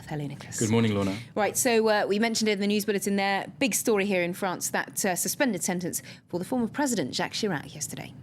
Earth. Hello, Nicholas. Good morning, Lorna. Right, so we mentioned it in the news bulletin there. Big story here in France, that suspended sentence for the former president, Jacques Chirac, yesterday.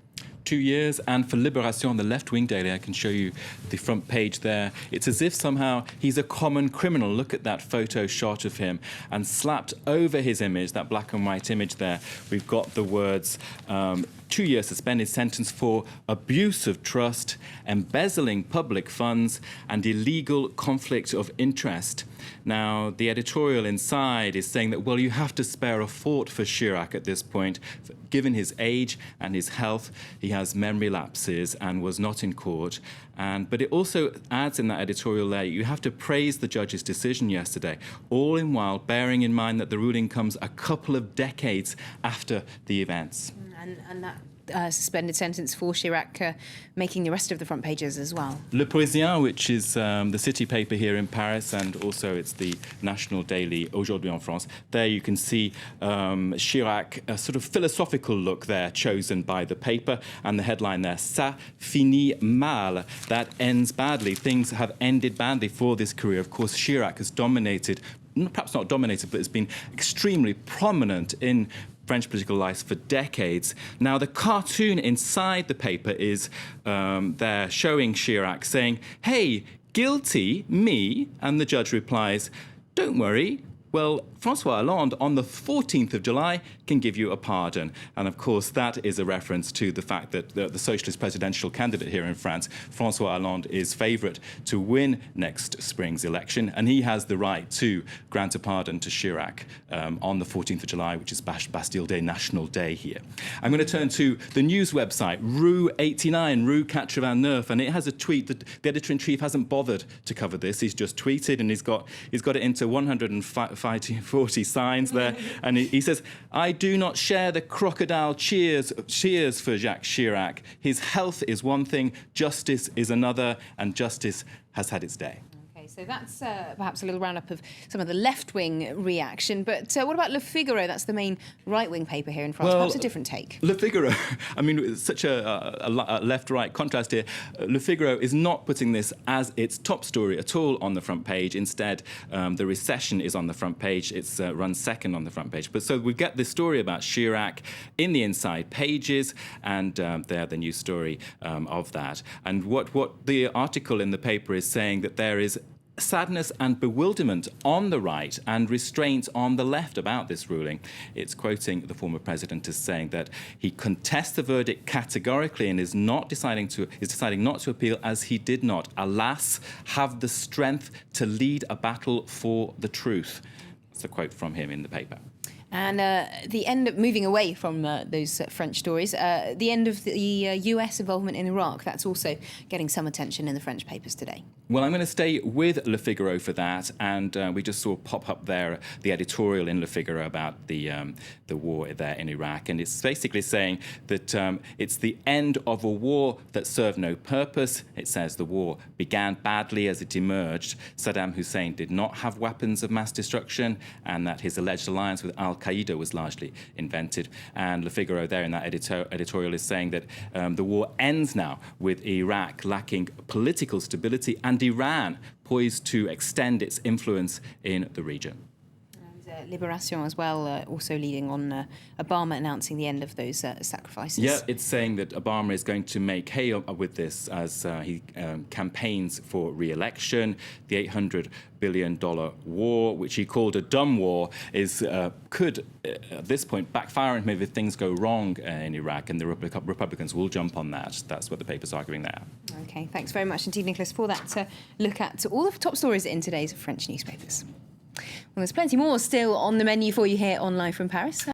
2 years, and for Libération, the left-wing daily, I can show you the front page there. It's as if somehow he's a common criminal. Look at that photo shot of him, and slapped over his image, that black and white image there, we've got the words 2-year suspended sentence for abuse of trust, embezzling public funds, and illegal conflict of interest. Now, the editorial inside is saying that, well, you have to spare a thought for Chirac at this point. Given his age and his health, he has memory lapses and was not in court. But it also adds in that editorial there, you have to praise the judge's decision yesterday, all in while bearing in mind that the ruling comes a couple of decades after the events. And that suspended sentence for Chirac making the rest of the front pages as well. Le Parisien, which is the city paper here in Paris, and also it's the national daily Aujourd'hui en France. There you can see Chirac, a sort of philosophical look there chosen by the paper, and the headline there, Ça finit mal, that ends badly. Things have ended badly for this career. Of course, Chirac has dominated, perhaps not dominated, but has been extremely prominent in French political life for decades. Now, the cartoon inside the paper is there showing Chirac saying, "Hey, guilty, me?" And the judge replies, "Don't worry. Well, François Hollande, on the 14th of July, can give you a pardon." And of course, that is a reference to the fact that the socialist presidential candidate here in France, François Hollande, is favourite to win next spring's election. And he has the right to grant a pardon to Chirac on the 14th of July, which is Bastille Day, National Day here. I'm going to turn to the news website, Rue 89, Rue 89, and it has a tweet that the editor-in-chief hasn't bothered to cover this. He's just tweeted, and he's got it into 140 signs there, and he says, "I do not share the crocodile cheers for Jacques Chirac. His health is one thing, justice is another, and justice has had its day." So that's perhaps a little roundup of some of the left-wing reaction. But what about Le Figaro? That's the main right-wing paper here in France. Well, perhaps a different take. Le Figaro, I mean, it's such a left-right contrast here. Le Figaro is not putting this as its top story at all on the front page. Instead, the recession is on the front page. It's runs second on the front page. But so we get this story about Chirac in the inside pages, and they're the news story of that. And what the article in the paper is saying, that there is sadness and bewilderment on the right and restraint on the left about this ruling. It's quoting the former president as saying that he contests the verdict categorically and is deciding not to appeal, as he did not, alas, have the strength to lead a battle for the truth. That's a quote from him in the paper. And the end of moving away from those French stories, the end of the US involvement in Iraq, that's also getting some attention in the French papers today. Well, I'm going to stay with Le Figaro for that, and we just saw pop up there the editorial in Le Figaro about the war there in Iraq, and it's basically saying that it's the end of a war that served no purpose. It says the war began badly as it emerged. Saddam Hussein did not have weapons of mass destruction, and that his alleged alliance with Al-Qaeda was largely invented. And Le Figaro there in that editorial is saying that the war ends now with Iraq lacking political stability and Iran poised to extend its influence in the region. Libération as well, also leading on Obama announcing the end of those sacrifices. Yeah, it's saying that Obama is going to make hay with this as he campaigns for re-election. The $800 billion war, which he called a dumb war, could at this point backfire on him if things go wrong in Iraq, and the Republicans will jump on that. That's what the paper's arguing there. OK, thanks very much indeed, Nicholas, for that look at all the top stories in today's French newspapers. Well, there's plenty more still on the menu for you here on Live from Paris.